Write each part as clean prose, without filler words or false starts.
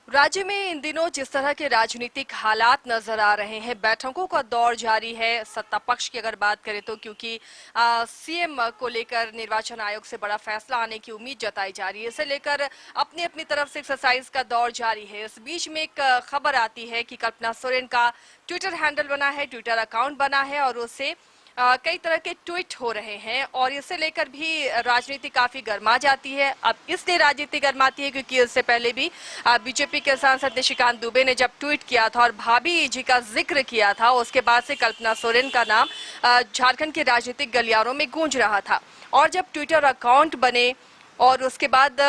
राज्य में इन दिनों जिस तरह के राजनीतिक हालात नजर आ रहे हैं, बैठकों का दौर जारी है। सत्ता पक्ष की अगर बात करें तो क्योंकि सीएम को लेकर निर्वाचन आयोग से बड़ा फैसला आने की उम्मीद जताई जा रही है, इसे लेकर अपनी अपनी तरफ से एक्सरसाइज का दौर जारी है। इस बीच में एक खबर आती है कि कल्पना सोरेन का ट्विटर हैंडल बना है, ट्विटर अकाउंट बना है और उससे कई तरह के ट्वीट हो रहे हैं और इसे लेकर भी राजनीति काफी गर्मा जाती है। अब इसलिए राजनीति गर्माती है क्योंकि इससे पहले भी बीजेपी के सांसद निशिकांत दुबे ने जब ट्वीट किया था और भाभी जी का जिक्र किया था, उसके बाद से कल्पना सोरेन का नाम झारखंड के राजनीतिक गलियारों में गूंज रहा था। और जब ट्विटर अकाउंट बने और उसके बाद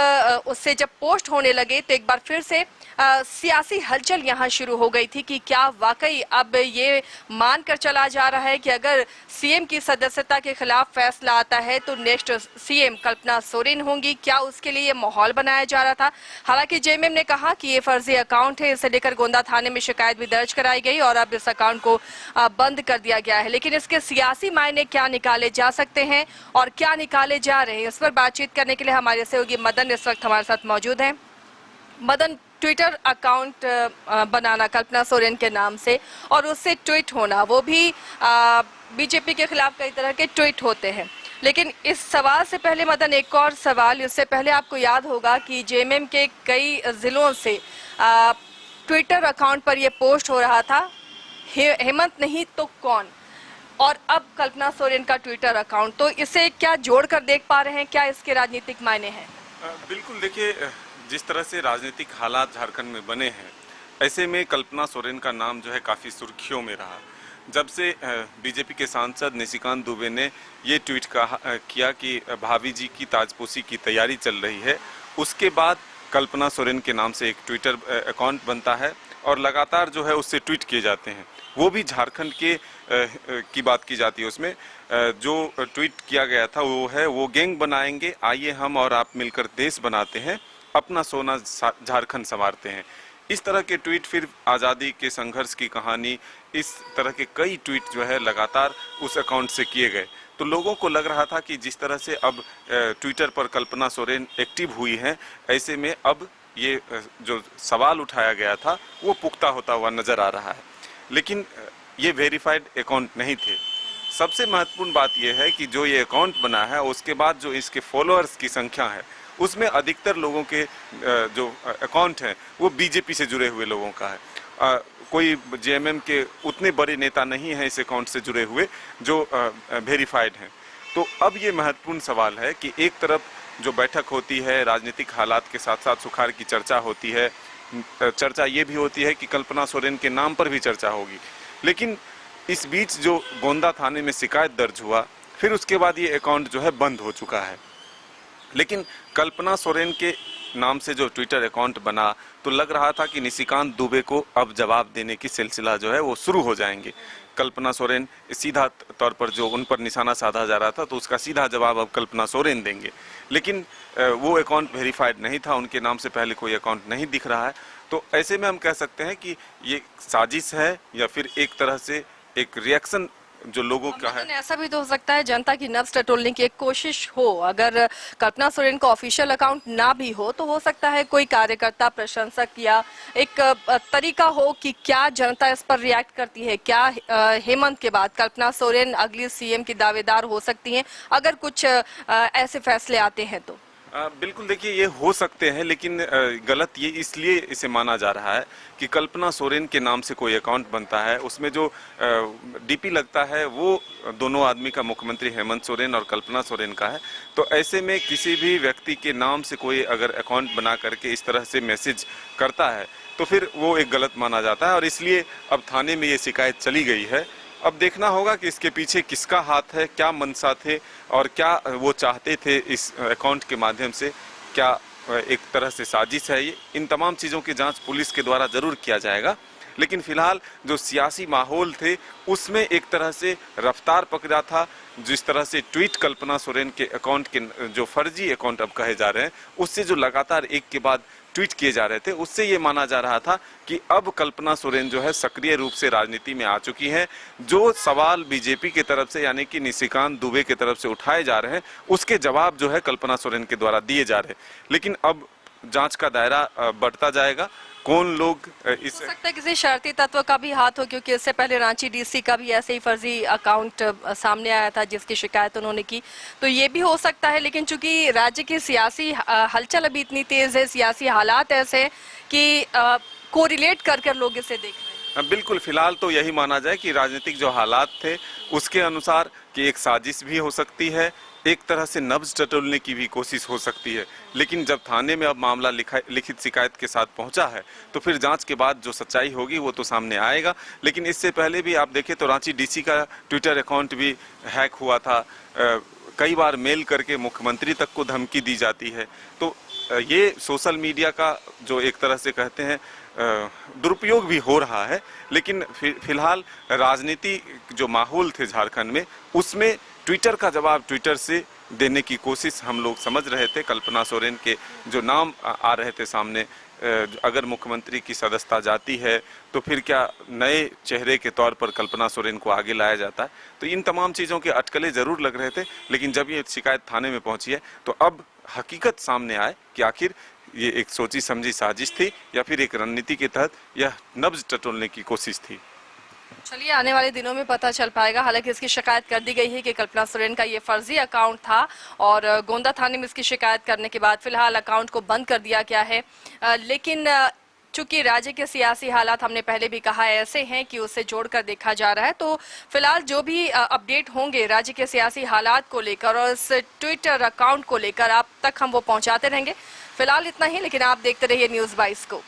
उससे जब पोस्ट होने लगे तो एक बार फिर से सियासी हलचल यहाँ शुरू हो गई थी कि क्या वाकई अब ये मानकर चला जा रहा है कि अगर सीएम की सदस्यता के खिलाफ फैसला आता है तो नेक्स्ट सीएम कल्पना सोरेन होंगी। क्या उसके लिए ये माहौल बनाया जा रहा था। हालांकि जेएमएम ने कहा कि ये फर्जी अकाउंट है, इसे लेकर गोंदा थाने में शिकायत भी दर्ज कराई गई और अब इस अकाउंट को बंद कर दिया गया है। लेकिन इसके सियासी मायने क्या निकाले जा सकते हैं और क्या निकाले जा रहे हैं, इस पर बातचीत करने के लिए हमारे सहयोगी मदन इस वक्त हमारे साथ मौजूद हैं। मदन, ट्विटर अकाउंट बनाना कल्पना सोरेन के नाम से और उससे ट्वीट होना, वो भी बीजेपी के खिलाफ कई तरह के ट्वीट होते हैं। लेकिन इस सवाल से पहले मदन, एक और सवाल। इससे पहले आपको याद होगा कि जेएमएम के कई जिलों से ट्विटर अकाउंट पर यह पोस्ट हो रहा था, हेमंत नहीं तो कौन, और अब कल्पना सोरेन का ट्विटर अकाउंट। तो इसे क्या जोड़कर देख पा रहे हैं, क्या इसके राजनीतिक मायने हैं? बिल्कुल, देखिए, जिस तरह से राजनीतिक हालात झारखंड में बने हैं, ऐसे में कल्पना सोरेन का नाम जो है काफ़ी सुर्खियों में रहा। जब से बीजेपी के सांसद निशिकांत दुबे ने ये ट्वीट किया कि भाभी जी की ताजपोशी की तैयारी चल रही है, उसके बाद कल्पना सोरेन के नाम से एक ट्विटर अकाउंट बनता है और लगातार जो है उससे ट्वीट किए जाते हैं। वो भी झारखंड के की बात की जाती है। उसमें जो ट्वीट किया गया था वो है, वो गैंग बनाएंगे, आइए हम और आप मिलकर देश बनाते हैं, अपना सोना झारखंड संवारते हैं। इस तरह के ट्वीट, फिर आज़ादी के संघर्ष की कहानी, इस तरह के कई ट्वीट जो है लगातार उस अकाउंट से किए गए। तो लोगों को लग रहा था कि जिस तरह से अब ट्विटर पर कल्पना सोरेन एक्टिव हुई हैं, ऐसे में अब ये जो सवाल उठाया गया था वो पुख्ता होता हुआ नजर आ रहा है। लेकिन ये वेरीफाइड अकाउंट नहीं थे। सबसे महत्वपूर्ण बात यह है कि जो ये अकाउंट बना है उसके बाद जो इसके फॉलोअर्स की संख्या है, उसमें अधिकतर लोगों के जो अकाउंट हैं वो बीजेपी से जुड़े हुए लोगों का है। कोई जेएमएम के उतने बड़े नेता नहीं हैं इस अकाउंट से जुड़े हुए जो वेरीफाइड हैं। तो अब ये महत्वपूर्ण सवाल है कि एक तरफ जो बैठक होती है, राजनीतिक हालात के साथ साथ सुखाड़ की चर्चा होती है, चर्चा ये भी होती है कि कल्पना सोरेन के नाम पर भी चर्चा होगी। लेकिन इस बीच जो गोंदा थाने में शिकायत दर्ज हुआ, फिर उसके बाद ये अकाउंट जो है बंद हो चुका है। लेकिन कल्पना सोरेन के नाम से जो ट्विटर अकाउंट बना, तो लग रहा था कि निशिकांत दुबे को अब जवाब देने की सिलसिला जो है वो शुरू हो जाएंगे। कल्पना सोरेन सीधा तौर पर जो उन पर निशाना साधा जा रहा था, तो उसका सीधा जवाब अब कल्पना सोरेन देंगे। लेकिन वो अकाउंट वेरीफाइड नहीं था, उनके नाम से पहले कोई अकाउंट नहीं दिख रहा है। तो ऐसे में हम कह सकते हैं कि ये साजिश है या फिर एक तरह से एक रिएक्शन जो लोगों का है। ऐसा भी तो हो सकता है जनता की नब्ज टटोलने की एक कोशिश हो। अगर कल्पना सोरेन का ऑफिशियल अकाउंट ना भी हो तो हो सकता है कोई कार्यकर्ता, प्रशंसक या एक तरीका हो कि क्या जनता इस पर रिएक्ट करती है। क्या हेमंत के बाद कल्पना सोरेन अगली सीएम की दावेदार हो सकती हैं अगर कुछ ऐसे फैसले आते हैं तो? बिल्कुल, देखिए, ये हो सकते हैं, लेकिन गलत ये इसलिए इसे माना जा रहा है कि कल्पना सोरेन के नाम से कोई अकाउंट बनता है, उसमें जो डीपी लगता है वो दोनों आदमी का, मुख्यमंत्री हेमंत सोरेन और कल्पना सोरेन का है। तो ऐसे में किसी भी व्यक्ति के नाम से कोई अगर अकाउंट बना करके इस तरह से मैसेज करता है तो फिर वो एक गलत माना जाता है और इसलिए अब थाने में ये शिकायत चली गई है। अब देखना होगा कि इसके पीछे किसका हाथ है, क्या मंशा थे और क्या वो चाहते थे इस अकाउंट के माध्यम से। क्या एक तरह से साजिश है ये? इन तमाम चीज़ों की जांच पुलिस के द्वारा ज़रूर किया जाएगा। लेकिन फिलहाल जो सियासी माहौल थे उसमें एक तरह से रफ्तार पकड़ा था। जिस तरह से ट्वीट कल्पना सोरेन के अकाउंट के जो फर्जी अकाउंट अब कहे जा रहे हैं, उससे जो लगातार एक के बाद ट्वीट किए जा रहे थे, उससे ये माना जा रहा था कि अब कल्पना सोरेन जो है सक्रिय रूप से राजनीति में आ चुकी हैं। जो सवाल बीजेपी की तरफ से यानी कि निशिकांत दुबे की तरफ से उठाए जा रहे हैं, उसके जवाब जो है कल्पना सोरेन के द्वारा दिए जा रहे हैं। लेकिन अब जांच का दायरा बढ़ता जाएगा। कौन लोग इस हो सकता है किसी शर्ती तत्व का भी हाथ हो, क्योंकि इससे पहले रांची डीसी का भी ऐसे ही फर्जी अकाउंट सामने आया था जिसकी शिकायत उन्होंने की। तो ये भी हो सकता है, लेकिन चूंकि राज्य की सियासी हलचल अभी इतनी तेज है, सियासी हालात ऐसे हैं कि कोरिलेट कर कर लोग इसे देख रहे हैं। बिल्कुल, फिलहाल तो यही माना जाए कि राजनीतिक जो हालात थे उसके अनुसार कि एक साजिश भी हो सकती है, एक तरह से नब्ज टटोलने की भी कोशिश हो सकती है। लेकिन जब थाने में अब मामला लिखित शिकायत के साथ पहुंचा है तो फिर जांच के बाद जो सच्चाई होगी वो तो सामने आएगा। लेकिन इससे पहले भी आप देखें तो रांची डीसी का ट्विटर अकाउंट भी हैक हुआ था। कई बार मेल करके मुख्यमंत्री तक को धमकी दी जाती है। तो ये सोशल मीडिया का जो एक तरह से कहते हैं दुरुपयोग भी हो रहा है। लेकिन फिलहाल राजनीति जो माहौल थे झारखंड में, उसमें ट्विटर का जवाब ट्विटर से देने की कोशिश हम लोग समझ रहे थे। कल्पना सोरेन के जो नाम आ रहे थे सामने, अगर मुख्यमंत्री की सदस्यता जाती है तो फिर क्या नए चेहरे के तौर पर कल्पना सोरेन को आगे लाया जाता है। तो इन तमाम चीज़ों के अटकलें जरूर लग रहे थे। लेकिन जब ये शिकायत थाने में पहुंची है तो अब हकीकत सामने आए कि आखिर ये एक सोची समझी साजिश थी या फिर एक रणनीति के तहत यह नब्ज टटोलने की कोशिश थी। चलिए, आने वाले दिनों में पता चल पाएगा। हालांकि इसकी शिकायत कर दी गई है कि कल्पना सोरेन का ये फर्जी अकाउंट था और गोंदा थाने में इसकी शिकायत करने के बाद फिलहाल अकाउंट को बंद कर दिया गया है। लेकिन चूंकि राज्य के सियासी हालात हमने पहले भी कहा ऐसे हैं कि उसे जोड़कर देखा जा रहा है, तो फिलहाल जो भी अपडेट होंगे राज्य के सियासी हालात को लेकर और इस ट्विटर अकाउंट को लेकर आप तक हम वो पहुंचाते रहेंगे। फिलहाल इतना ही, लेकिन आप देखते रहिए न्यूज़ 22 को।